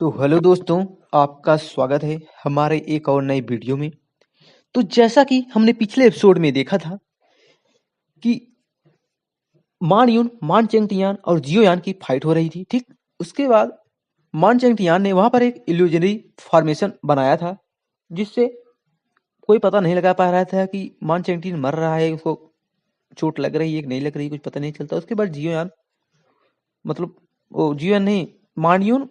तो हेलो दोस्तों, आपका स्वागत है हमारे एक और नए वीडियो में। तो जैसा कि हमने पिछले एपिसोड में देखा था कि मान चेंगटियान और जियोयान की फाइट हो रही थी। ठीक उसके बाद मान चेंगटियान ने वहां पर एक इल्यूजनरी फॉर्मेशन बनाया था, जिससे कोई पता नहीं लगा पा रहा था कि मान चेंगटियान मर रहा है, उसको चोट लग रही है कि नहीं लग रही, कुछ पता नहीं चलता। उसके बाद जियोयान मतलब वो जियोयान नहीं, मानयून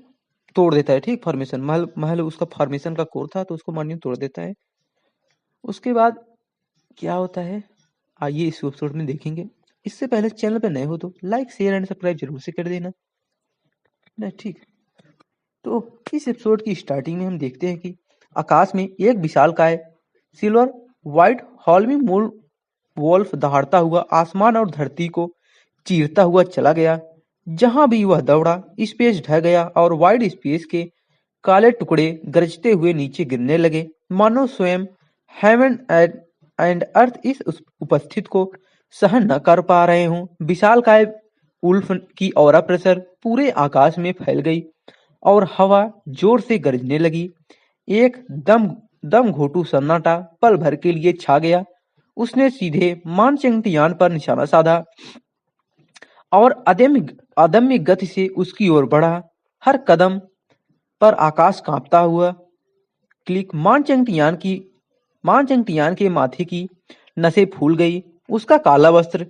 तोड़ देता है। ठीक, फॉर्मेशन महल महल उसका फॉर्मेशन का कोर था, तो उसको मानयून तोड़ देता है। उसके बाद क्या होता है आइए इस एपिसोड में देखेंगे। इससे पहले चैनल पे नए हो तो लाइक शेयर एंड सब्सक्राइब जरूर से कर देना ना। ठीक, तो इस एपिसोड की स्टार्टिंग में हम देखते हैं कि आकाश में एक विशालकाय सिल्वर व्हाइट हॉलमी मून वोल्फ दहाड़ता हुआ आसमान और धरती को चीरता हुआ चला गया। जहां भी वह दौड़ा स्पेस ढह गया और वाइड स्पेस के काले टुकड़े गरजते हुए नीचे गिरने लगे, मानो स्वयं हेवन एंड अर्थ इस उपस्थित को सहन न कर पा रहे हों। विशालकाय उल्फ की ऑरा प्रेशर पूरे आकाश में फैल गई और हवा जोर से गरजने लगी। एक दम दम घोटू सन्नाटा पल भर के लिए छा गया। उसने सीधे मान चेंगटियान पर निशाना साधा और अदम्य गति से उसकी ओर बढ़ा। हर कदम पर आकाश कांपता हुआ। क्लिक मान चेंगटियान के माथे की नसें फूल गई। उसका काला वस्त्र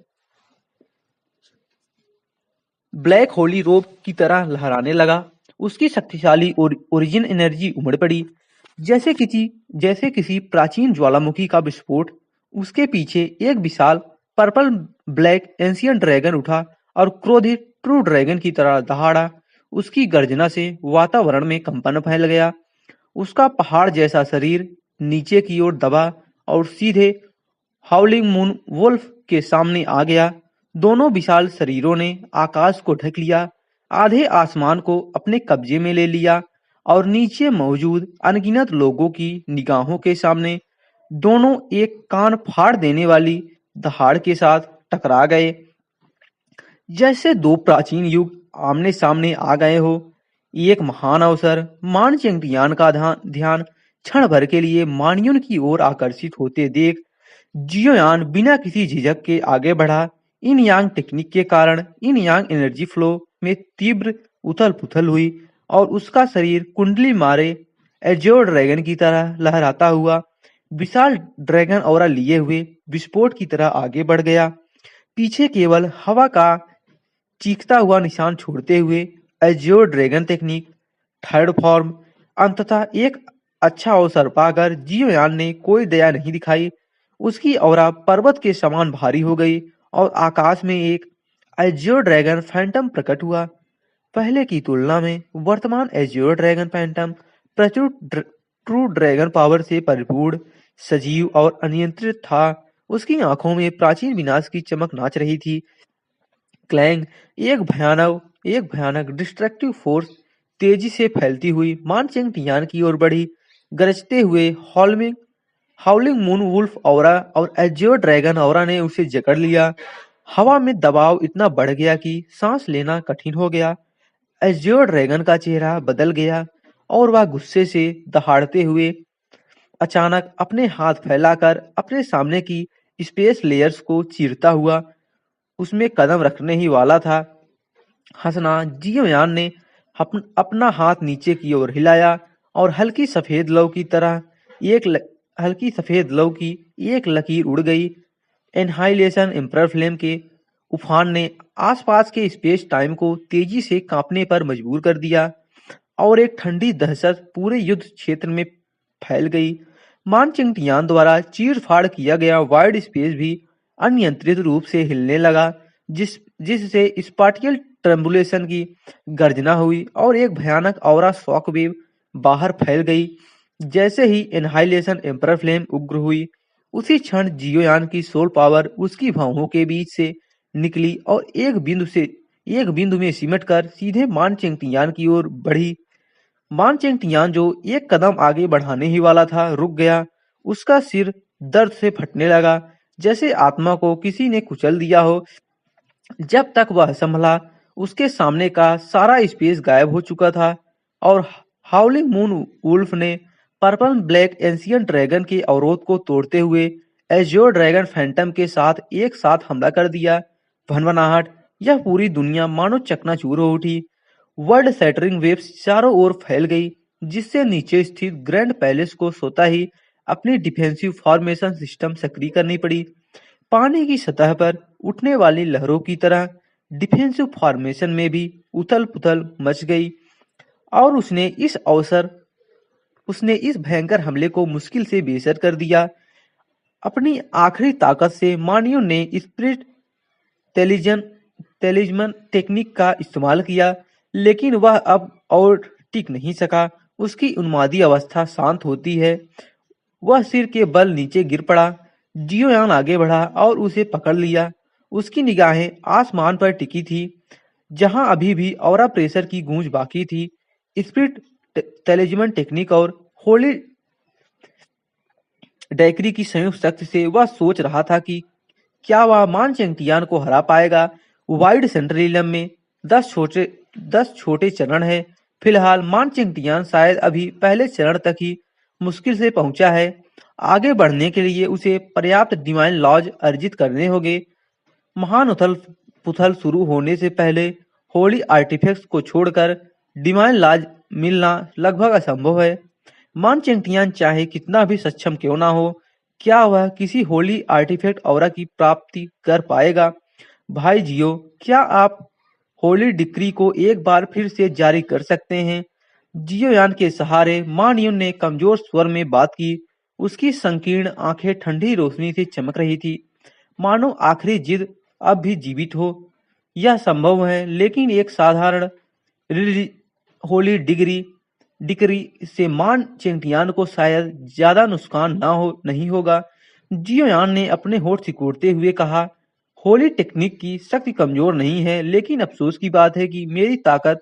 ब्लैक होली रोब की तरह लहराने लगा। उसकी शक्तिशाली ओरिजिन एनर्जी उमड़ पड़ी, जैसे किसी प्राचीन ज्वालामुखी का विस्फोट। उसके पीछे एक विशाल पर्पल ब्लैक एंशियंट ड्रैगन उठा और क्रोधित ट्रू ड्रैगन की तरह दहाड़ा। उसकी गर्जना से वातावरण में कंपन फैल गया। उसका पहाड़ जैसा शरीर नीचे की ओर दबा और सीधे हाउलिंग मून वुल्फ के सामने आ गया। दोनों विशाल शरीरों ने आकाश को ढक लिया, आधे आसमान को अपने कब्जे में ले लिया और नीचे मौजूद अनगिनत लोगों की निगाहों के सामने दोनों एक कान फाड़ देने वाली दहाड़ के साथ टकरा गए, जैसे दो प्राचीन युग आमने सामने आ गए हो। एक महान अवसर। मान चेंगटियान का ध्यान क्षण भर के लिए मानयून की ओर आकर्षित होते देख जियोयान बिना किसी झिझक के आगे बढ़ा। इन यांग टेक्निक के कारण इन यांग एनर्जी फ्लो में तीव्र उथल पुथल हुई और उसका शरीर कुंडली मारे एज्योर ड्रैगन की तरह लहराता हुआ विशाल ड्रैगन ऑरा लिए हुए विस्फोट की तरह आगे बढ़ गया। पीछे केवल हवा का चीखता हुआ निशान छोड़ते हुए azure dragon technique third form. अंततः एक अच्छा अवसर पाकर जियोयान ने कोई दया नहीं दिखाई। उसकी ऑरा पर्वत के समान भारी हो गई और आकाश में एक एज्योर ड्रैगन फैंटम प्रकट हुआ। पहले की तुलना में वर्तमान एज्योर ड्रैगन फैंटम प्रचुर ट्रू ड्रैगन पावर से परिपूर्ण, सजीव और अनियंत्रित था। उसकी आंखों में प्राचीन विनाश की चमक नाच रही थी। क्लैंग एक भयानक डिस्ट्रक्टिव फोर्स तेजी से फैलती हुई मान चेंगटियान की ओर बढ़ी। गरजते हुए हाउलिंग मून वुल्फ ऑरा और एज्योर ड्रैगन ऑरा ने उसे जकड़ लिया। हवा में दबाव इतना बढ़ गया कि सांस लेना कठिन हो गया। एज्योर ड्रैगन का चेहरा बदल गया और वह गुस्से से दहाड़ते हुए अचानक अपने हाथ फैलाकर अपने सामने की स्पेस लेयर्स को चीरता हुआ उसमें कदम रखने ही वाला था। हंसना जियोयान ने अपना हाथ नीचे की ओर हिलाया और हल्की सफेद लौ की एक लकीर उड़ गई। एनहाइलेशन एम्परर फ्लेम के उफान ने आसपास के स्पेस टाइम को तेजी से कांपने पर मजबूर कर दिया और एक ठंडी दहशत पूरे युद्ध क्षेत्र में फैल गई। मान चेंगटियान द्वारा चीर-फाड़ किया गया वाइड स्पेस भी अनियंत्रित रूप से हिलने लगा, जिससे स्पाटियल ट्रम्बुलेशन की गर्जना हुई और एक भयानक ऑरा शॉक वेव बाहर फैल गई। जैसे ही एनहाइलेशन एम्परर फ्लेम उग्र हुई, उसी क्षण जियोयान की सोल पावर उसकी भौहों के बीच से निकली और एक बिंदु में सिमटकर सीधे मान चेंगटियान की ओर बढ़ी। मान चेंगटियान जो एक कदम आगे बढ़ाने ही वाला था, रुक गया। उसका सिर दर्द से फटने लगा, जैसे आत्मा को किसी ने कुचल दिया हो। जब तक वह संभला, उसके सामने का सारा स्पेस गायब हो चुका था और हाउलिंग मून वुल्फ ने पर्पल ब्लैक एंशियंट ड्रैगन के अवरोध को तोड़ते हुए एज्योर ड्रैगन फैंटम के साथ एक साथ हमला कर दिया। भनभनाहट, यह पूरी दुनिया मानो चकनाचूर हो उठी। वर्ल्ड सैटरिंग वेव्स चारों ओर फैल गई, जिससे नीचे स्थित ग्रैंड पैलेस को स्वतः ही अपनी डिफेंसिव फॉर्मेशन सिस्टम सक्रिय करनी पड़ी। पानी की सतह पर उठने वाली लहरों की तरह डिफेंसिव फॉर्मेशन में भी उथल पुथल मच गई और उसने इस भयंकर हमले को मुश्किल से बेअसर कर दिया। अपनी आखिरी ताकत से मानियो ने स्पिरिट टेलिजमन टेक्निक का इस्तेमाल किया, लेकिन वह अब और टिक नहीं सका। उसकी उन्मादी अवस्था शांत होती है, वह सिर के बल नीचे गिर पड़ा। जियोयान आगे बढ़ा और उसे पकड़ लिया। उसकी निगाहें आसमान पर टिकी थी, जहां अभी भी ऑरा प्रेशर की गूंज बाकी थी। स्पिरिट टेलिजमन टेक्निक और होली डैकरी की संयुक्त शक्ति से वह सोच रहा था कि क्या वह मान चेंगटियान को हरा पाएगा। वाइड सेंट्रलियम में 10 छोटे चरण हैं। फिलहाल मान चेंगटियान शायद अभी पहले चरण तक ही मुश्किल से पहुंचा है। आगे बढ़ने के लिए उसे पर्याप्त डिवाइन लॉज अर्जित करने होंगे। महान उथल पुथल शुरू होने से पहले होली आर्टिफैक्ट्स को छोड़कर डिवाइन लॉज मिलना लगभग असंभव है। मान चेंगटियान चाहे कितना भी सक्षम क्यों ना हो, क्या वह किसी होली आर्टिफैक्ट ऑरा की प्राप्ति कर पाएगा? भाई जियो, क्या आप होली डिक्री को एक बार फिर से जारी कर सकते हैं? जियोयान के सहारे मान युन ने कमजोर स्वर में बात की। उसकी संकीर्ण आंखें ठंडी रोशनी से चमक रही थी, मानो आखिरी जिद अब भी जीवित हो। यह संभव है, लेकिन एक साधारण होली डिक्री से मान चेंगटियान को शायद ज्यादा नुकसान नहीं होगा। जियोयान ने अपने होठ सिकोड़ते हुए कहा, होली टेक्निक की शक्ति कमजोर नहीं है, लेकिन अफसोस की बात है कि मेरी ताकत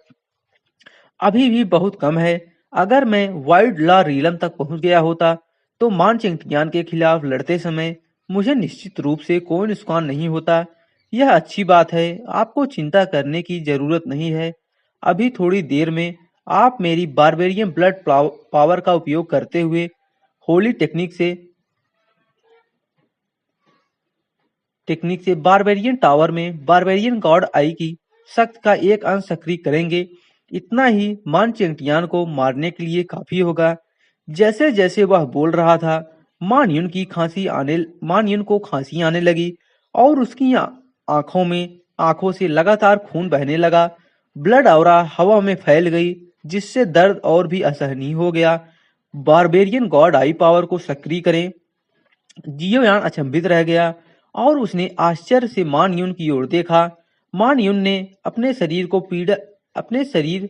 अभी भी बहुत कम है। अगर मैं वाइड लॉ रीलम तक पहुंच गया होता, तो मान चेंगटियान के खिलाफ लड़ते समय मुझे निश्चित रूप से कोई नुकसान नहीं होता। यह अच्छी बात है, आपको चिंता करने की जरूरत नहीं है। अभी थोड़ी देर में आप मेरी बारबेरियन ब्लड पावर का उपयोग करते हुए होली टेक्निक से बारबेरियन टावर में बारबेरियन गॉड आई की शक्ति का एक अंश सक्रिय करेंगे। इतना ही मान चेंगटियान को मारने के लिए काफी होगा। जैसे जैसे वह बोल रहा था, मान युन को खांसी आने लगी और उसकी आंखों से लगातार खून बहने लगा। ब्लड ऑरा हवा में फैल गई, जिससे दर्द और भी असहनीय हो गया। बारबेरियन गॉड आई पावर को सक्रिय करें। जियोयान अचंभित रह गया और उसने आश्चर्य से मान युन की ओर देखा। मान युन ने अपने शरीर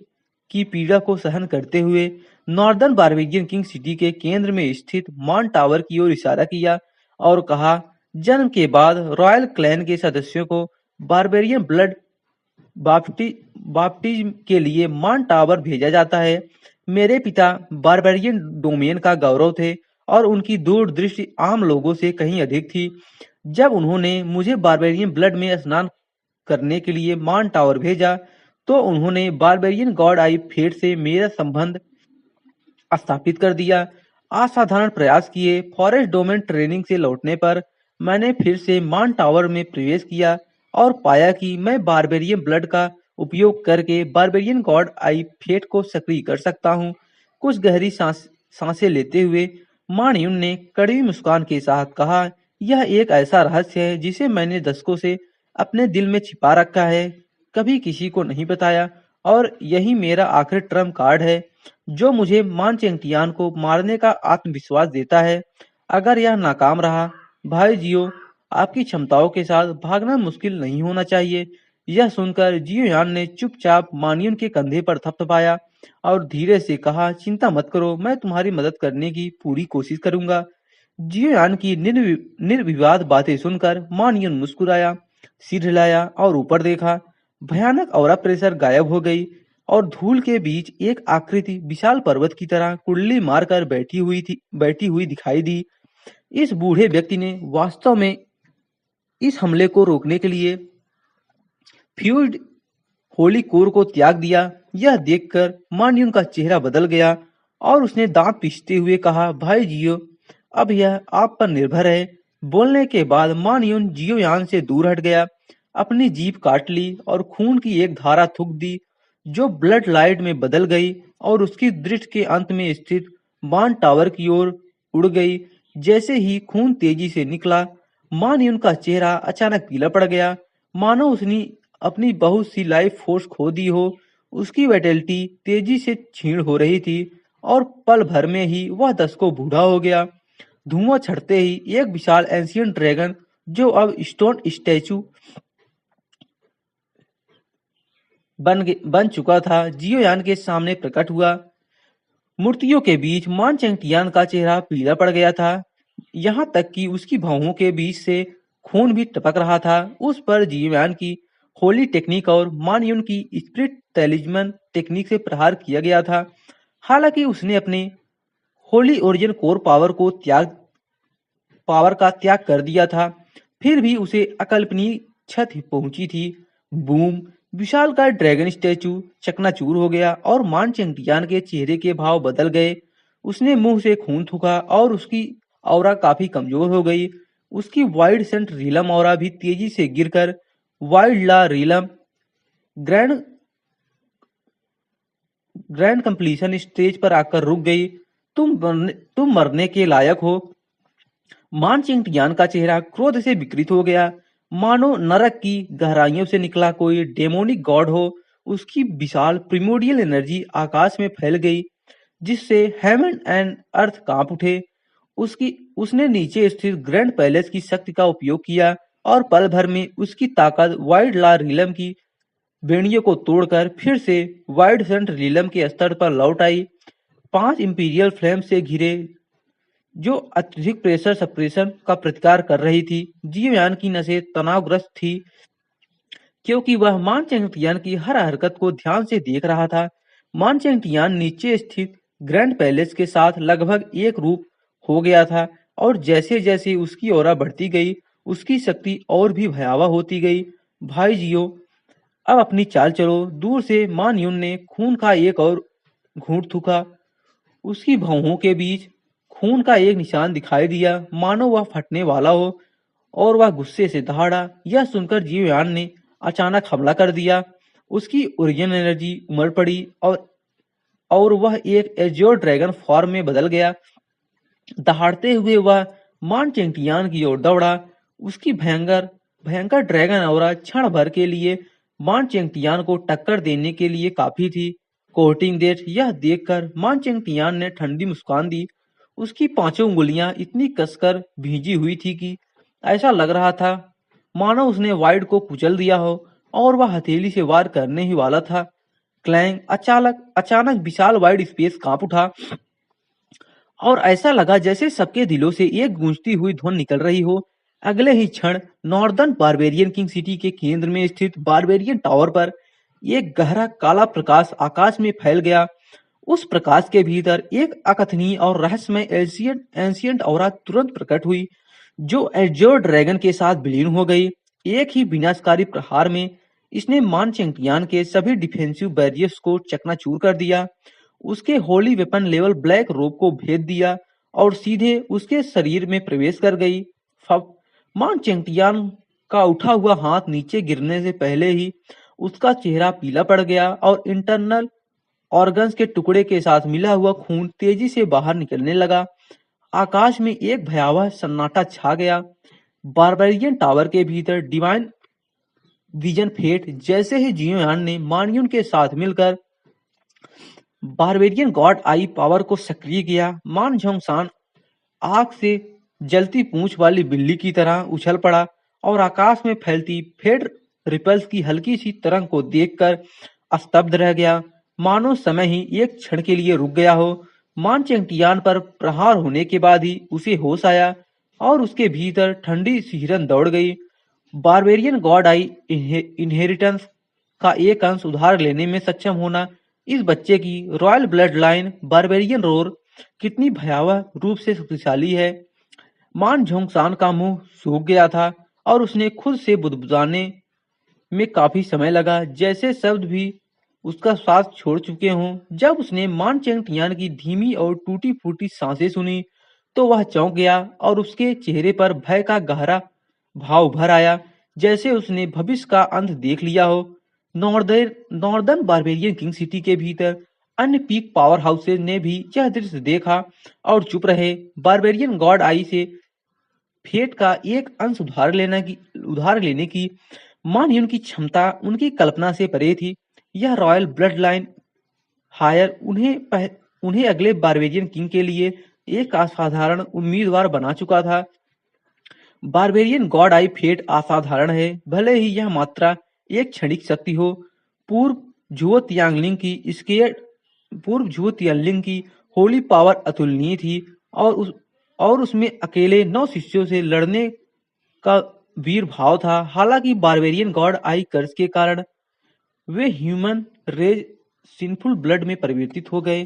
की पीड़ा को सहन करते हुए नॉर्दर्न बारबेरियन किंग सिटी के केंद्र में स्थित मान टावर की ओर इशारा किया और कहा, जन्म के बाद रॉयल क्लैन के सदस्यों को बारबेरियन ब्लड बाप्टिज्म के लिए मान टावर भेजा जाता है। मेरे पिता बारबेरियन डोमेन का गौरव थे और उनकी दूरदृष्टि आम लोगों से कहीं अधिक थी। जब उन्होंने मुझे बारबेरियन ब्लड में स्नान करने के लिए मान टावर भेजा, तो उन्होंने बारबेरियन गॉड आई फेट से मेरा संबंध स्थापित कर दिया। असाधारण प्रयास किए। फॉरेस्ट डोमेन ट्रेनिंग से लौटने पर मैंने फिर से मान टावर में प्रवेश किया और पाया कि मैं बारबेरियन ब्लड का उपयोग करके बारबेरियन गॉड आई फेट को सक्रिय कर सकता हूँ। कुछ गहरी सांसें लेते हुए मान युन ने कड़वी मुस्कान के साथ कहा, यह एक ऐसा रहस्य है जिसे मैंने दशकों से अपने दिल में छिपा रखा है, कभी किसी को नहीं बताया, और यही मेरा आखिरी ट्रम्प कार्ड है जो मुझे मान चेंगटियान को मारने का आत्मविश्वास देता है। अगर यह नाकाम रहा, भाई जियो, आपकी क्षमताओं के साथ भागना मुश्किल नहीं होना चाहिए। यह सुनकर जियोयान ने चुपचाप मानियन के कंधे पर थपथपाया और धीरे से कहा, चिंता मत करो, मैं तुम्हारी मदद करने की पूरी कोशिश करूंगा। जियोयान की निर्विवाद बातें सुनकर मानियन मुस्कुराया, सिर हिलाया और ऊपर देखा। भयानक ऑरा प्रेशर गायब हो गई और धूल के बीच एक आकृति विशाल पर्वत की तरह कुंडली मारकर बैठी हुई दिखाई दी। इस बूढ़े व्यक्ति ने वास्तव में इस हमले को रोकने के लिए फ्यूज्ड होली कोर को त्याग दिया। यह देखकर मान यून का चेहरा बदल गया और उसने दांत पीसते हुए कहा, भाई जियो, अब यह आप पर निर्भर है। बोलने के बाद मान यून जियो यान से दूर हट गया, अपनी जीभ काट ली और खून की एक धारा थूक दी जो ब्लड लाइट में बदल गई और उसकी दृष्टि के अंत में स्थित बान टावर की ओर उड़ गई। जैसे ही खून तेजी से निकला, मान यून का चेहरा अचानक पीला पड़ गया, मानो उसने अपनी बहुत सी लाइफ फोर्स खो दी हो। उसकी वाइटैलिटी तेजी से क्षीण हो रही थी और पल भर में ही वह दशकों बूढ़ा हो गया। धुआं छड़ते ही एक विशाल एंशियंट ड्रैगन, जो अब स्टोन स्टैचू बन चुका था, जियोयान के सामने प्रकट हुआ। मूर्तियों के बीच मान चेंगटियान का चेहरा पीला पड़ गया था, यहाँ तक कि उसकी भौहों के बीच से खून भी टपक रहा था। उस पर जियोयान की होली टेक्निक और मान यून की स्पिरिट टेलिजमन टेक्निक से प्रहार किया गया था। हालांकि उसने अपने होली ओरिजिन कोर पावर का त्याग कर दिया था, फिर भी उसे अकल्पनीय क्षति पहुंची थी। बूम! विशालकाय ड्रैगन स्टैचू चकनाचूर हो गया और मान चेंगटियान के चेहरे के भाव बदल गए। उसने मुंह से खून थूका और उसकी ऑरा काफी कमजोर हो गई। उसकी वाइड सेंट रीलम ऑरा भी तेजी से गिरकर वाइड ला रीलम ग्रैंड ग्रैंड कंप्लीशन स्टेज पर आकर रुक गई। तुम मरने के लायक हो। मान चिंगटियान का चेहरा क्रोध से विकृत हो गया, मानो नरक की गहराइयों से निकला कोई डेमोनिक गॉड हो। उसकी विशाल प्रिमोडियल एनर्जी आकाश में फैल गई, जिससे हेवन एंड अर्थ कांप उठे। उसने नीचे स्थित ग्रैंड पैलेस की शक्ति का उपयोग किया और पल भर में उसकी ताकत वाइड ला रीलम की बेड़ियों को तोड़कर फिर से वाइड सेंट रीलम के स्तर पर लौट आई। 5 इंपीरियल फ्लेम से घिरे, जो अत्यधिक प्रेशर सप्रेशन का प्रतिकार कर रही थी। जियोयान की नसें तनावग्रस्त थी, क्योंकि वह मान चेंगटियान की हर हरकत को ध्यान से देख रहा था। मान चेंगटियान नीचे स्थित ग्रैंड पैलेस के साथ लगभग एक रूप हो गया था और जैसे जैसे उसकी ऑरा बढ़ती गई, उसकी शक्ति और भी भयावह होती गई। भाई जियो, अब अपनी चाल चलो। दूर से मान यून ने खून का एक और घूंट थूका। उसकी भौहों के बीच खून का एक निशान दिखाई दिया, मानो वह फटने वाला हो, और वह गुस्से से दहाड़ा। यह सुनकर जियोयान ने अचानक हमला कर दिया। उसकी ओरिजिन एनर्जी उमड़ पड़ी और वह एक एज्योर ड्रैगन फॉर्म में बदल गया। दहाड़ते हुए वह मान चेंगटियान की ओर दौड़ा। उसकी भयंकर भयंकर ड्रैगन ऑरा क्षण भर के लिए मान चेंगटियान को टक्कर देने के लिए काफी थी। कोर्टिंग डेट, यह देखकर मान चेंगटियान ने ठंडी मुस्कान दी। उसकी पांचों उंगलियां इतनी कसकर भींजी हुई थी कि ऐसा लग रहा था मानो उसने वाइड को कुचल दिया हो और वह हथेली से वार करने ही वाला था। क्लैंग! अचानक विशाल वाइड स्पेस कांप उठा और ऐसा लगा जैसे सबके दिलों से एक गूंजती हुई ध्वनि निकल रही हो। अगले ही क्षण नॉर्दर्न बारबेरियन किंग सिटी के केंद्र में स्थित बारबेरियन टावर पर एक गहरा काला प्रकाश आकाश में फैल गया। उस प्रकाश के भीतर एक अकथनीय और रहस्यमय एंशियंट ऑरा तुरंत प्रकट हुई, जो एज्योर ड्रैगन के साथ विलीन हो गई। एक ही विनाशकारी प्रहार में इसने मान चेंगटियान के सभी डिफेंसिव बैरियर्स को चकनाचूर कर दिया। उसके होली वेपन लेवल ब्लैक रोब को भेद दिया और सीधे उसके शरीर में प्रवेश कर गई। मान चेंगटियान का उठा हुआ हाथ नीचे गिरने से पहले ही उसका चेहरा पीला पड़ गया और इंटरनल ऑर्गन्स के टुकड़े के साथ मिला हुआ खून तेजी से बाहर निकलने लगा। आकाश में एक भयावह सन्नाटा छा गया। बारबेरियन टावर के भीतर डिवाइन विजन फेट, जैसे ही जियोयान ने मानयून के साथ मिलकर बारबेरियन गॉड आई पावर को सक्रिय किया, मान झोंगसान आग से जलती पूंछ वाली बिल्ली की तरह उछल पड़ा और आकाश में फैलती फेड रिपल्स की हल्की सी तरंग को देखकर स्तब्ध रह गया, मानो समय ही एक क्षण के लिए रुक गया हो। मान चेंगटियान पर प्रहार होने के बाद ही उसे होश आया और उसके भीतर ठंडी सिहरन दौड़ गई। बारबेरियन गॉड आई इनहेरिटेंस का एक अंश उधार लेने में सक्षम होना, इस बच्चे की royal blood line barbarian roar कितनी भयावह रूप से शक्तिशाली है। मान झोंगसान का मुंह सूख गया था और उसने खुद से बुदबुदाने में काफी समय लगा, जैसे शब्द भी उसका साथ छोड़ चुके हों। जब उसने मान चेंगटियान की धीमी और टूटी फूटी सांसें सुनी तो वह चौंक गया और उसके चेहरे पर भय का गहरा भाव उभर आया, जैसे उसने भविष्य का अंत देख लिया हो। नॉर्दर्न बारबेरियन किंग सिटी के भीतर अन्य पीक पावर हाउसेज ने भी यह दृश्य देखा और चुप रहे। बारबेरियन गॉड आई से फेट का एक अंश उधार लेने की मानयून की क्षमता उनकी कल्पना से परे थी। यह रॉयल ब्लड लाइन हायर उन्हें अगले बारबेरियन किंग के लिए एक असाधारण उम्मीदवार बना चुका था। बारबेरियन गॉड आई फेट असाधारण है, भले ही यह मात्रा एक क्षणिक शक्ति हो। पूर्व झुओ तियांगलिंग की होली पावर अतुलनीय थी और उसमें अकेले 9 शिष्यों से लड़ने का वीर भाव था। हालांकि बारबेरियन गॉड आई कर्स के कारण वे ह्यूमन रेज सिंफुल ब्लड में परिवर्तित हो गए।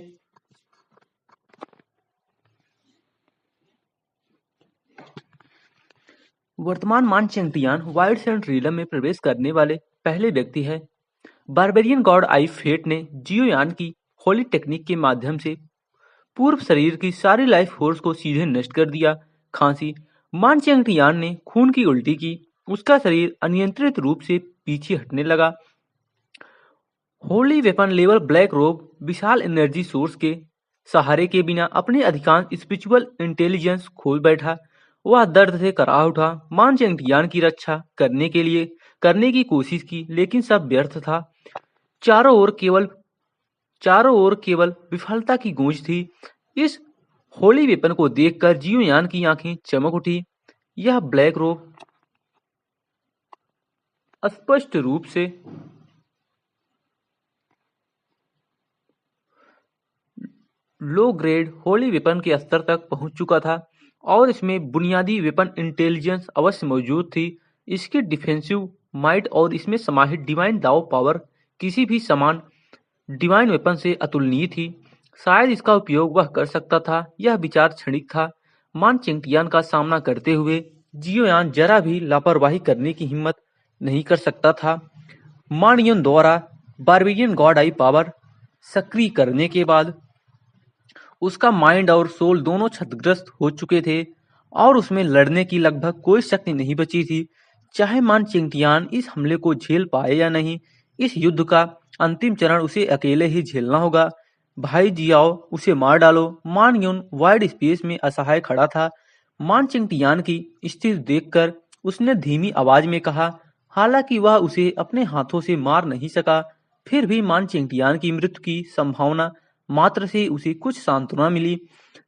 वर्तमान मान चेंगटियान वाइड सेंट रीलम में प्रवेश करने वाले पहले व्यक्ति है। बारबेरियन गॉड आई फेट ने जियोयान की होली टेक्निक के माध्यम से पूर्व शरीर की सारी लाइफ फोर्स को सीधे नष्ट कर दिया। खांसी मान चेंगटियान ने खून की उल्टी की, उसका शरीर अनियंत्रित रूप से पीछे हटने लगा। होली वेपन लेवल ब्लैक रोब विशाल एनर्जी सोर्स के सहारे के बिना अपने अधिकांश स्पिरिचुअल इंटेलिजेंस खो बैठा। वह दर्द से कराह उठा। मान चेंगटियान की रक्षा करने की कोशिश की, लेकिन सब व्यर्थ था। चारों ओर केवल विफलता की गूंज थी। इस होली वेपन को देखकर जियोयान की आंखें चमक उठी। यह ब्लैक रोब स्पष्ट रूप से लो ग्रेड होली वेपन के स्तर तक पहुंच चुका था और इसमें बुनियादी वेपन इंटेलिजेंस अवश्य मौजूद थी। इसकी डिफेंसिव माइट और इसमें समाहित डिवाइन दाव पावर किसी भी समान डिवाइन वेपन से अतुलनीय थी। शायद इसका उपयोग वह कर सकता था। यह विचार क्षणिक था। मान चेंगटियान का सामना करते हुए जियोयान जरा भी लापरवाही करने की हिम्मत नहीं कर सकता था। मानयन द्वारा बारबेरियन गॉड आई पावर सक्रिय करने के बाद उसका माइंड और सोल दोनों क्षतिग्रस्त हो चुके थे और उसमें लड़ने की लगभग कोई शक्ति नहीं बची थी। चाहे मान चेंगटियान इस हमले को झेल पाए या नहीं, इस युद्ध का अंतिम चरण उसे अकेले ही झेलना होगा। भाई जियाओ, उसे मार डालो। मान यून वाइड स्पेस में असहाय खड़ा था। मान चेंगटियान की स्थिति देखकर उसने धीमी आवाज में कहा, हालांकि वह उसे अपने हाथों से मार नहीं सका, फिर भी मान चेंगटियान की मृत्यु की संभावना मात्र से उसे कुछ सांत्वना मिली।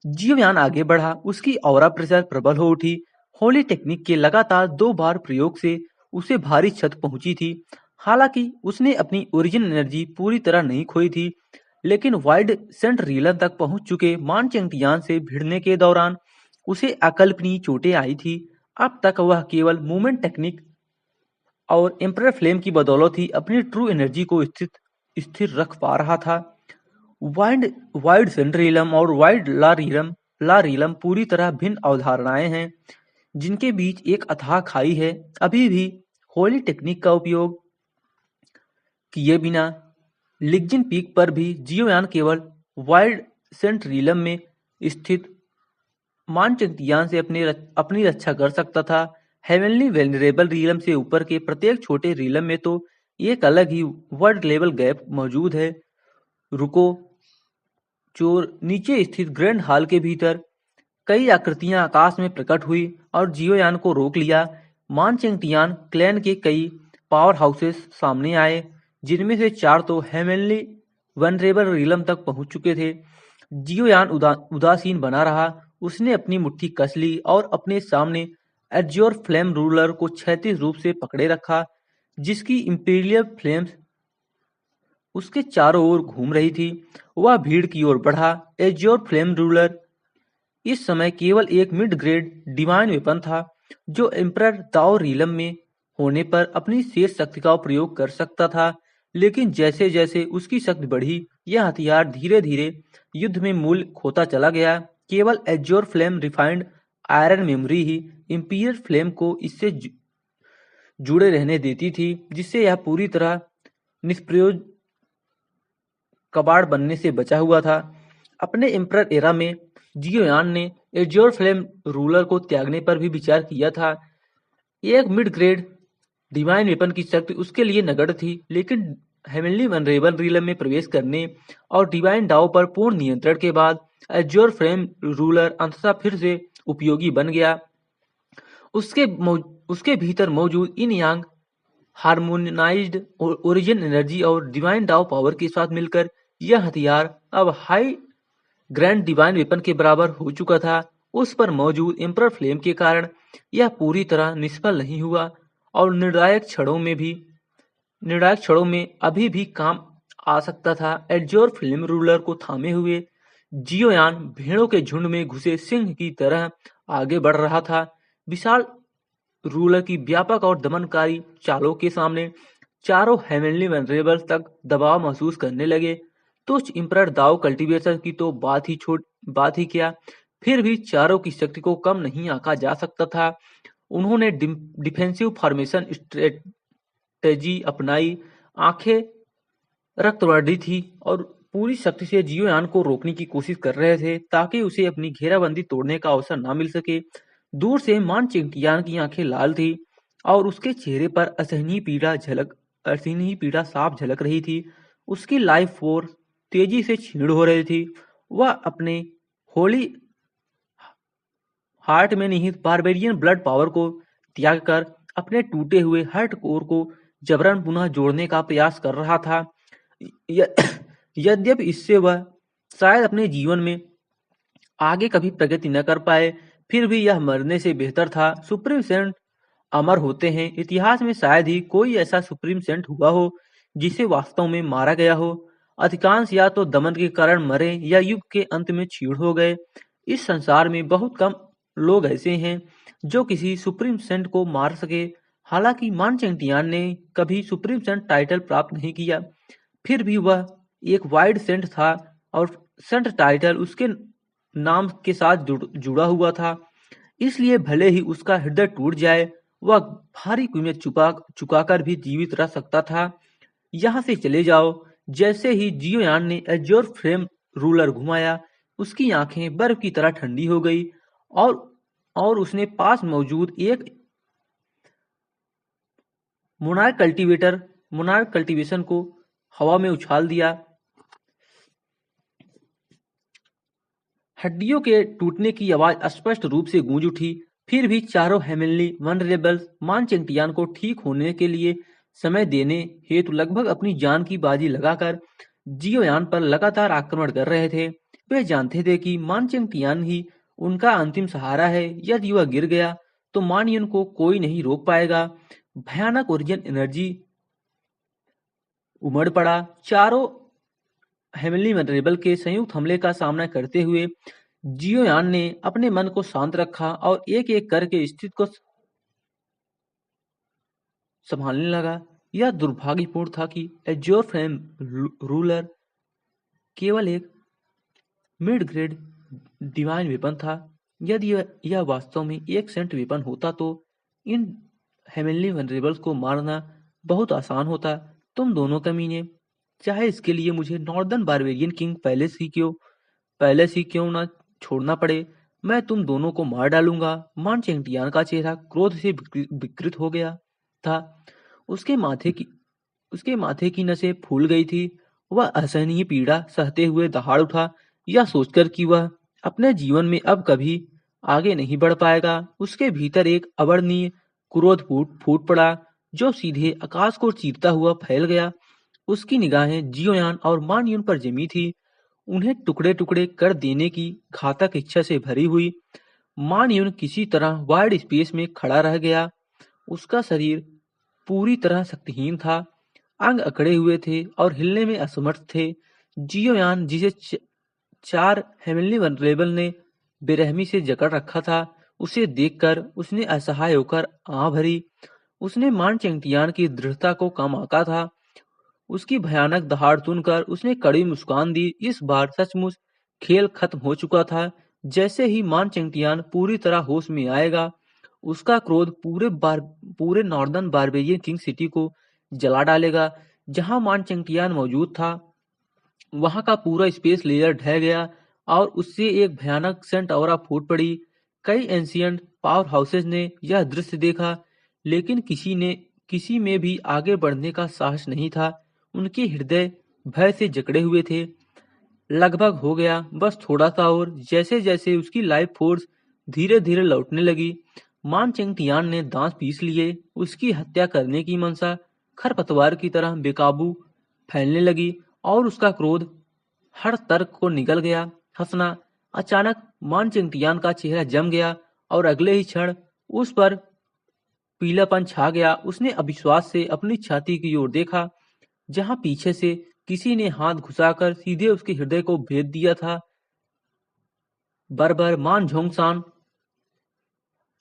जियोयान आगे बढ़ा, उसकी ऑरा प्रेशर प्रबल हो उठी। होली टेक्निक के लगातार 2 बार प्रयोग से उसे भारी क्षत पहुंची थी। हालांकि उसने अपनी ओरिजिन एनर्जी पूरी तरह नहीं खोई थी, लेकिन वाइड सेंट रीलन तक पहुंच चुके मान चेंगटियान से भिड़ने के दौरान उसे अकल्पनीय चोटें आई थी। अब तक वह केवल मूवमेंट टेक्निक और एम्परर फ्लेम की बदौलत ही अपनी ट्रू एनर्जी को स्थिर रख पा रहा था। वाइड सेंट्रिलम और वाइड ला रीलम पूरी तरह भिन्न अवधारणाएं हैं, जिनके बीच एक अथाह खाई है। अभी भी होली टेक्निक का उपयोग किए बिना लिग्जिन पीक पर भी जियोयान केवल वाइड सेंट्रिलम में स्थित मान चेंगटियान से अपनी रक्षा कर सकता था। हेवनली वेनरेबल रीलम से ऊपर के प्रत्येक छोटे रीलम में तो एक अलग ही वर्ल्ड लेवल गैप मौजूद है। रुको चोर नीचे स्थित ग्रैंड हॉल के भीतर कई आकृतियां आकाश में प्रकट हुई और जियोयान को रोक लिया। मान चेंगटियान क्लैन के कई पावर हाउसेस सामने आए, जिनमें से 4 तो हेवनली वनरेबल रीलम तक पहुंच चुके थे। जियोयान उदासीन बना रहा। उसने अपनी मुट्ठी कस ली और अपने सामने एज्योर फ्लेम रूलर को क्षैतिज रूप से पकड़े रखा, जिसकी इंपीरियल फ्लेम्स उसके चारों ओर घूम रही थी। वह भीड़ की ओर बढ़ा। एज्योर फ्लेम रूलर इस समय केवल एक मिड ग्रेड डिवाइन वेपन था, जो एम्परर दाओ रीलम में होने पर अपनी शेष शक्ति का प्रयोग कर सकता था। लेकिन जैसे जैसे उसकी शक्ति बढ़ी, यह हथियार धीरे धीरे युद्ध में मूल्य खोता चला गया। केवल azure flame refined iron memory ही इंपीरियल फ्लेम को इससे जुड़े रहने देती थी, जिससे यह पूरी तरह निष्प्रयोज कबाड़ बनने से बचा हुआ था। अपने एम्परर एरा में जियोयान ने एज्योर फ्लेम रूलर को त्यागने पर भी विचार किया था। एक मिड ग्रेड डिवाइन वेपन की शक्ति उसके लिए नगण्य थी, लेकिन हेवनली वनरेबल रिलम में प्रवेश करने और डिवाइन डाओ पर पूर्ण नियंत्रण के बाद एज्योर फ्लेम रूलर अंततः फिर से उपयोगी बन गया। उसके भीतर मौजूद इन यांग हार्मोनाइज्ड ओरिजिन एनर्जी और डिवाइन डाओ पावर के साथ मिलकर यह हथियार अब हाई ग्रैंड डिवाइन वेपन के बराबर हो चुका था। उस पर मौजूद एम्परर फ्लेम के कारण यह पूरी तरह निष्फल नहीं हुआ और निर्णायक क्षणों में अभी भी काम आ सकता था। एज्योर फ्लेम रूलर को थामे हुए जियोयान भेड़ों के झुंड में घुसे सिंह की तरह आगे बढ़ रहा था। विशाल रूलर की व्यापक और दमनकारी चालों के सामने चारों हेवनली वनरेबल्स तक दबाव महसूस करने लगे। तुच्छ इम्परर दाव कल्टीवेटर की तो बात ही क्या, फिर भी चारों की शक्ति को कम नहीं आंका जा सकता था। उन्होंने डिफेंसिव फॉर्मेशन स्ट्रेटेजी अपनाई, आंखें रक्तवर्णी थी और पूरी शक्ति से जियोयान को रोकने की कोशिश कर रहे थे ताकि उसे अपनी घेराबंदी तोड़ने का अवसर न मिल सके। दूर से मान चिंटियान की आंखें लाल थी और उसके चेहरे पर असहनीय पीड़ा साफ झलक रही थी। उसकी लाइफ फोर्स तेजी से क्षीण हो रही थी। वह अपने होली हार्ट में निहित बारबेरियन ब्लड पावर को त्याग कर अपने टूटे हुए हार्ट कोर को जबरन पुनः जोड़ने का प्रयास कर रहा था। यद्यपि इससे वह शायद अपने जीवन में आगे कभी प्रगति न कर पाए, फिर भी यह मरने से बेहतर था। सुप्रीम सेंट अमर होते हैं। इतिहास में शायद ही कोई ऐसा सुप्रीम सेंट हुआ हो जिसे वास्तव में मारा गया हो। अधिकांश या तो दमन के कारण मरे या युग के अंत में चीड़ हो गए। इस संसार में बहुत कम लोग ऐसे हैं जो किसी सुप्रीम सेंट को मार सके। हालांकि मान चेंटियान ने कभी सुप्रीम सेंट टाइटल प्राप्त नहीं किया, फिर भी वह एक वाइड सेंट था और सेंट टाइटल उसके नाम के साथ जुड़ा हुआ था। इसलिए भले ही उसका हृदय टूट जाए, वह भारी कीमत चुकाकर भी जीवित रह सकता था। यहाँ से चले जाओ। जैसे ही जियोयान ने एज्योर फ्लेम रूलर घुमाया, उसकी आंखें बर्फ की तरह ठंडी हो गई और उसने पास मौजूद एक मोनार्क कल्टीवेशन को हवा में उछाल दिया। हड्डियों के टूटने की आवाज स्पष्ट रूप से गूंज उठी। फिर भी चारों हेवनली वनरेबल्स मान चेंटियान को ठीक होने के लिए समय देने हेतु लगभग अपनी जान की बाजी लगाकर जियोयान पर लगातार आक्रमण कर रहे थे। वे जानते थे कि मान चेंटियान ही उनका अंतिम सहारा है। यदि वह गिर गया तो मानयुन को कोई नहीं रोक पाएगा। भयानक ओरिजिन एनर्जी उमड़ पड़ा। चारों हेवनली वनरेबल के संयुक्त हमले का सामना करते हुए जियोयान ने अपने मन को शांत रखा और एक एक करके स्थिति को संभालने लगा। यह दुर्भाग्यपूर्ण था कि एज्योर फ्लेम रूलर केवल एक मिड ग्रेड डिवाइन वेपन था। यदि यह वास्तव में एक सेंट वेपन होता तो इन हेवनली वनरेबल्स को मारना बहुत आसान होता। तुम दोनों कमीने, चाहे इसके लिए मुझे नॉर्दर्न बारबेरियन किंग पैलेस ही क्यों ना छोड़ना पड़े, मैं तुम दोनों को मार डालूंगा। मान चेंटियान का चेहरा क्रोध से विकृत हो गया था। उसके माथे की नसें फूल गई थी। वह असहनीय पीड़ा सहते हुए दहाड़ उठा, यह सोचकर कि वह अपने जीवन में अब कभी आगे नहीं बढ़ पाएगा। उसके भीतर एक अवर्णनीय क्रोध फूट पड़ा जो सीधे आकाश को चीरता हुआ फैल गया। उसकी निगाहें जियोयान और मानयुन पर जमी थी, उन्हें टुकड़े टुकड़े कर देने की घातक इच्छा से भरी हुई। मानयुन किसी तरह वाइड स्पेस में खड़ा रह गया। उसका शरीर पूरी तरह शक्तिहीन था, अंग अकड़े हुए थे और हिलने में असमर्थ थे। जियोयान, जिसे चार हेवनली वनरेबल ने बेरहमी से जकड़ रखा था, उसे देखकर उसने असहाय होकर आह भरी। उसने मान चेंटियान की दृढ़ता को कम आंका था। उसकी भयानक दहाड़ सुनकर उसने कड़ी मुस्कान दी। इस बार सचमुच खेल खत्म हो चुका था। जैसे ही मान चेंटियान पूरी तरह होश में आएगा, उसका क्रोध पूरे नॉर्दर्न बारबेरियन किंग सिटी को जला डालेगा। जहां मान चेंटियान मौजूद था, वहां का पूरा स्पेस लेयर ढह गया और उससे एक भयानक सेंट ऑरा फूट पड़ी। कई एंशियंट पावर हाउसेस ने यह दृश्य देखा, लेकिन किसी में भी आगे बढ़ने का साहस नहीं था। उनके हृदय भय से जकड़े हुए थे। लगभग हो गया, बस थोड़ा सा और। जैसे जैसे उसकी लाइफ फोर्स धीरे धीरे लौटने लगी, मान चेंगटियान ने दांत पीस लिए। उसकी हत्या करने की मंशा खरपतवार की तरह बेकाबू फैलने लगी और उसका क्रोध हर तर्क को निगल गया। हंसना अचानक मान चेंगटियान का चेहरा जम गया और अगले ही क्षण उस पर पीलापन छा गया। उसने अविश्वास से अपनी छाती की ओर देखा, जहां पीछे से किसी ने हाथ घुसाकर सीधे उसके हृदय को भेद दिया था। बर्बर मान झोंगसान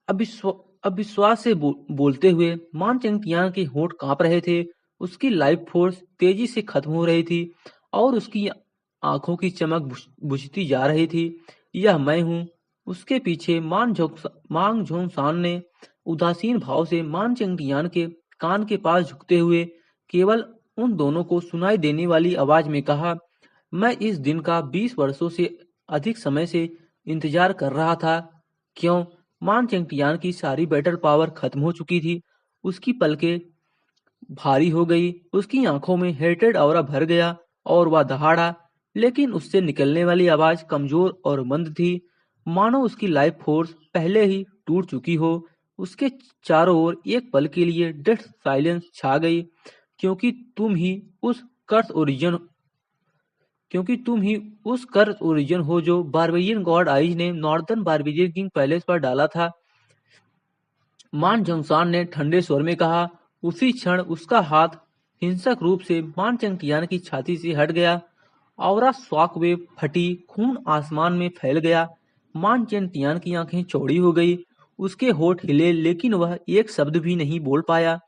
अविश्वास से बोलते हुए, मान चेंगटियान के होंठ कांप रहे थे। उसकी लाइफ फोर्स तेजी से खत्म हो रही थी और उसकी आंखों की चमक बुझती जा रही थी। यह मैं हूँ। उसके पीछे मांग झोंगसान ने उदासीन भाव से मान चेंगटियान के कान के पास झुकते हुए केवल उन दोनों को सुनाई देने वाली आवाज में कहा, मैं इस दिन का 20 वर्षों से अधिक समय से इंतजार कर रहा था। क्यों? मान चेंगटियान की सारी बैटल पावर खत्म हो चुकी थी। उसकी पलकें भारी हो गई, उसकी आंखों में हेटेड ऑरा भर गया और वह दहाड़ा, लेकिन उससे निकलने वाली आवाज कमजोर और मंद थी, मानो उसकी लाइफ फोर्स पहले ही टूट चुकी हो। उसके चारों ओर एक पल के लिए डेथ साइलेंस छा गई, क्योंकि तुम ही उस कर्स ओरिजिन क्योंकि तुम ही उस कर्स ओरिजिन हो जो बारबेरियन गॉड आइज ने नॉर्दर्न बारबेरियन किंग पैलेस पर डाला था। मान झंगसान ने ठंडे स्वर में कहा। उसी क्षण उसका हाथ हिंसक रूप से मान चंगटियान की छाती से हट गया। औरा शॉकवेव फटी, खून आसमान में फैल गया। मान चंगटियान की आंखें चौड़ी हो गई। उसके होठ हिले, लेकिन वह एक शब्द भी नहीं बोल पाया।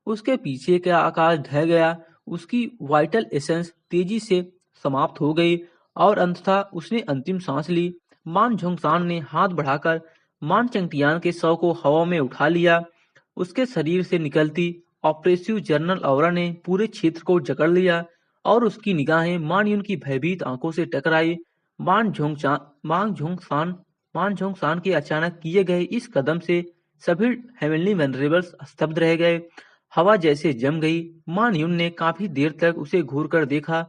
उसके पीछे का आकाश ढह गया। उसकी वाइटल एसेंस तेजी से समाप्त हो गई और अंततः उसने अंतिम सांस ली। मान झोंगसान ने हाथ बढ़ाकर मान चंगटियान के शव को हवा में उठा लिया। उसके शरीर से निकलती ऑपरेसिव जर्नल ऑरा ने पूरे क्षेत्र को जकड़ लिया और उसकी निगाहें मान युन की भयभीत आंखों से टकराई। मान झोंगचान मान झोंगसान मान झोंगसान के अचानक किए गए इस कदम से सभी हेवनली वेनरेबल्स स्तब्ध रह गए। हवा जैसे जम गई। मान युन ने काफी देर तक उसे घूर कर देखा,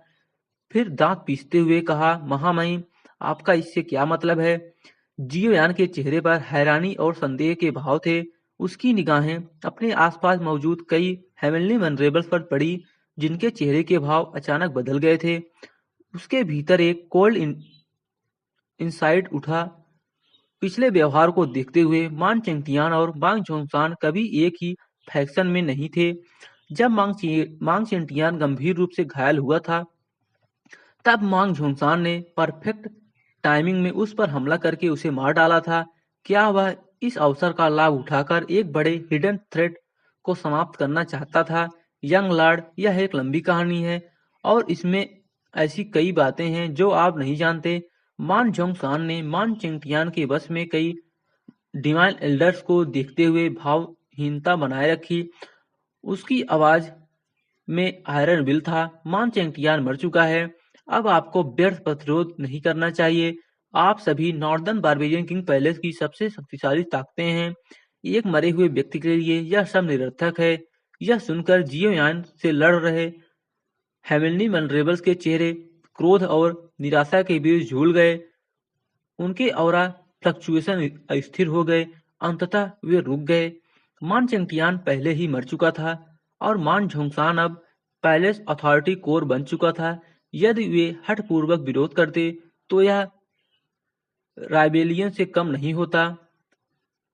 फिर दांत पीसते हुए कहा, महामहिम, आपका इससे क्या मतलब है? जियोयान के चेहरे पर हैरानी और संदेह के भाव थे। उसकी निगाहें अपने आसपास मौजूद कई हेवनली वनरेबल्स पर पड़ी, जिनके चेहरे के भाव अचानक बदल गए थे। उसके भीतर एक कोल्ड इंसाइट उठा। पिछले व्यवहार को देखते हुए मान चेंगटियान और मांग झोंगसान कभी एक ही फैक्शन में नहीं थे। जब मांग चेंगटियान गंभीर रूप से घायल हुआ था, तब मांग झोंगसान ने परफेक्ट टाइमिंग में उस पर हमला करके उसे मार डाला था। क्या वह इस अवसर का लाभ उठाकर एक बड़े हिडन थ्रेट को समाप्त करना चाहता था? यंग लॉर्ड, यह एक लंबी कहानी है और इसमें ऐसी कई बातें हैं जो आप नहीं जानते। मान झोंगसान ने मान चेंगटियान के वश में कई डिवाइन एल्डर्स को देखते हुए भावहीनता बनाए रखी। उसकी आवाज में आयरन विल था। मान चेंगटियान मर चुका है। अब आपको व्यर्थ प्रतिरोध नहीं करना चाहिए। आप सभी नॉर्दर्न बारबेरियन किंग पैलेस की सबसे शक्तिशाली ताकतें हैं। एक मरे हुए व्यक्ति के लिए यह सब निरर्थक है। यह सुनकर जियोयान से लड़ रहे हेवनली वनरेबल्स के चेहरे क्रोध और निराशा के बीच झूल गए। उनके ऑरा फ्लक्चुएशन अस्थिर हो गए। अंततः वे रुक गए। मान चेंगटियान पहले ही मर चुका था और मान झोंगसान अब पैलेस अथॉरिटी कोर बन चुका था। यदि वे हठपूर्वक विरोध करते तो यह राइबेलियन से कम नहीं होता।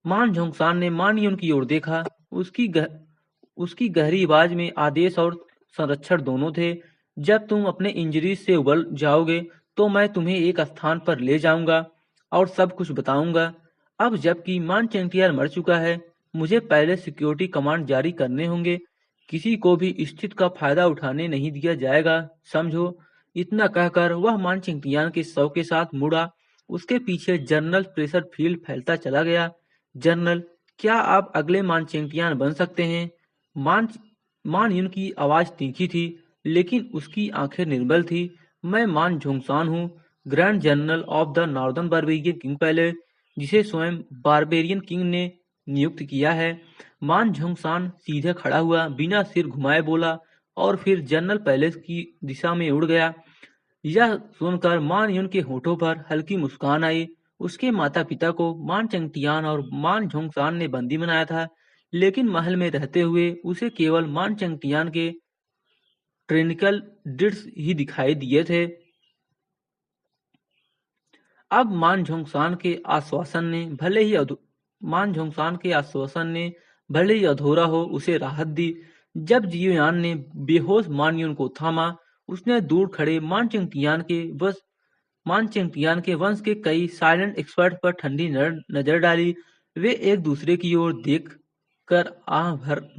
मान झोंगसान ने मान युन की ओर देखा। उसकी गहरी आवाज में आदेश और संरक्षण दोनों थे। जब तुम अपने इंजरीज से उबर जाओगे तो मैं तुम्हें एक स्थान पर ले जाऊंगा और सब कुछ बताऊंगा। अब जबकि मान चेंगटियार मर चुका है, मुझे पहले सिक्योरिटी कमांड जारी करने होंगे। किसी को भी स्थिति का फायदा उठाने नहीं दिया जाएगा, समझो? इतना कहकर वह मान चेंगटियान के शव के साथ मुड़ा। उसके पीछे जर्नल प्रेशर फील्ड फैलता चला गया। जनरल, क्या आप अगले मान चेंगटियान बन सकते हैं? मान मान युन की आवाज तीखी थी, लेकिन उसकी आंखें निर्मल थी। मैं मान झोंगसान हूँ, grand general of the northern barbarian king palace, जिसे स्वयं बारबेरियन किंग ने नियुक्त किया है। मान झोंगसान सीधे खड़ा हुआ, बिना सिर घुमाए बोला और फिर जनरल पैलेस की दिशा में उड़ गया। यह सुनकर मान यून के होठों पर हल्की मुस्कान आई। उसके माता पिता को मान चंगटियान और मान झोंगसान ने बंदी बनाया था, लेकिन महल में रहते हुए उसे केवल मान चंगटियान के ट्रेनिकल डिट्स ही दिखाई दिए थे। अब मान झोंगसान के आश्वासन ने भले ही अधूरा हो उसे राहत दी। जब जियोयान ने बेहोश मान यून को थामा, उसने दूर खड़े मान चेंगटियान के वंश के कई साइलेंट एक्सपर्ट पर ठंडी नजर डाली। वे एक दूसरे की ओर देख कर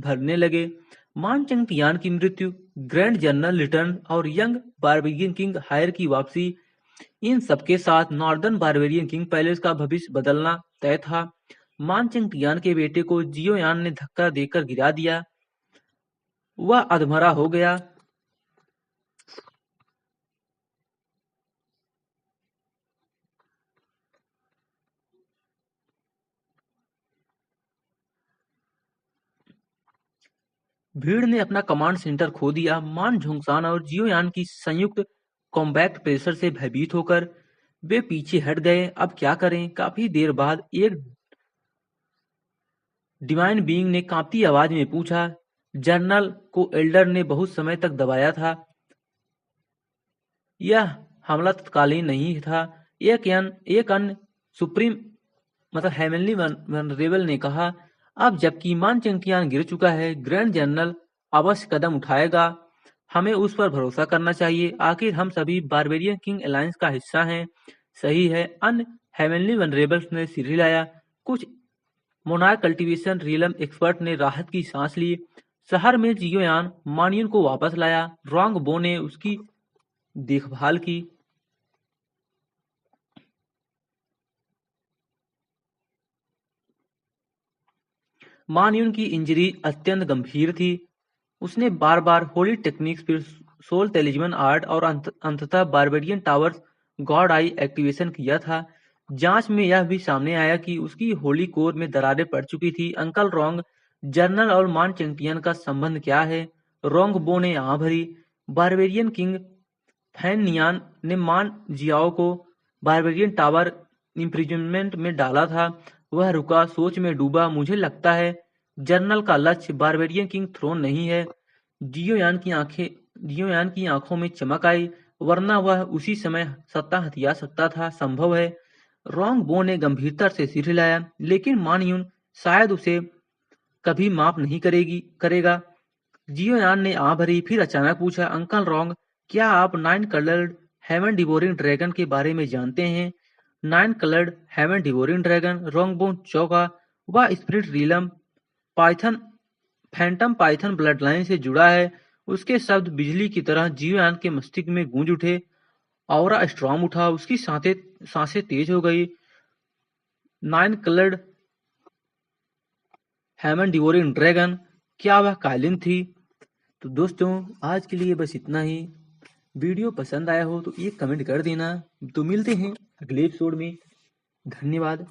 भरने लगे। मान चेंगटियान की मृत्यु, ग्रैंड जनरल रिटर्न और यंग बारबेरियन किंग हायर की वापसी, इन सबके साथ नॉर्दर्न बारबेरियन किंग पैलेस का भविष्य बदलना तय था। मान चेंगटियान के बेटे को जियोयान ने धक्का देकर गिरा दिया। वह अधमरा हो गया। भीड़ ने अपना कमांड सेंटर खो दिया। मान झोंगसान और जियोयान की संयुक्त कॉम्बैक्ट प्रेशर से भयभीत होकर वे पीछे हट गए। अब क्या करें? काफी देर बाद एक डिवाइन बीइंग ने कांपती आवाज में पूछा। जनरल को एल्डर ने बहुत समय तक दबाया था। यह हमला तत्कालीन नहीं था। एक अन्य सुप्रीम हेवनली वनरेबल ने कहा। अब जबकि मान चेंगटियान गिर चुका है, ग्रैंड जनरल अवश्य कदम उठाएगा। हमें उस पर भरोसा करना चाहिए। आखिर हम सभी बारबेरियन किंग अलायंस का हिस्सा हैं। सही है, अन्य हेवनली वनरेबल्स ने सिर हिलाया। कुछ मोनार्क कल्टीवेशन रियलम एक्सपर्ट ने राहत की सांस ली। शहर में जियोयान मानियन को वापस लाया। रोंग बो ने उसकी देखभाल की। मानियन की इंजरी अत्यंत गंभीर थी। उसने बार बार होली टेक्निक्स, फिर सोल टेलिजमन आर्ट और अंततः बारबेरियन टावर्स गॉड आई एक्टिवेशन किया था। जांच में यह भी सामने आया कि उसकी होली कोर में दरारें पड़ चुकी थी। अंकल रोंग, जनरल और मान चेंगटियान का संबंध क्या है? रोंग बो ने आं भरी। बारबेरियन किंग फैन नियान ने मान जियाओ को बारबेरियन टावर इम्प्रिजनमेंट में डाला था। वह रुका, सोच में डूबा। मुझे लगता है जनरल का लक्ष्य बारबेरियन किंग थ्रोन नहीं है। जियोयान की आंखों में चमक आई, वरना वह उसी समय सत्ता हथिया सकता था। संभव है। रोंग बो ने गंभीरता से सिर हिलाया। लेकिन मान यून शायद उसे कभी माफ नहीं करेगा। जियोयान ने आं भरी, फिर अचानक पूछा, अंकल रोंग, क्या आप 9 कलर्ड हेवन डिवोरिंग ड्रैगन के बारे में जानते हैं? 9 कलर्ड हेवन डिवोरिंग ड्रैगन? रोंगबो चौंका। वह spirit realm Phantom Python blood line से जुड़ा है। उसके शब्द बिजली की तरह जियोयान के मस्तिष्क में गूंज उठे। ऑरा स्ट्रॉम उठा, उसकी सांसें तेज हो गई। 9 कलर्ड हेवन डिवोरिंग ड्रैगन, क्या वह कालिन थी? तो दोस्तों, आज के लिए बस इतना ही। वीडियो पसंद आया हो तो एक कमेंट कर देना। तो मिलते हैं अगले एपिसोड में। धन्यवाद।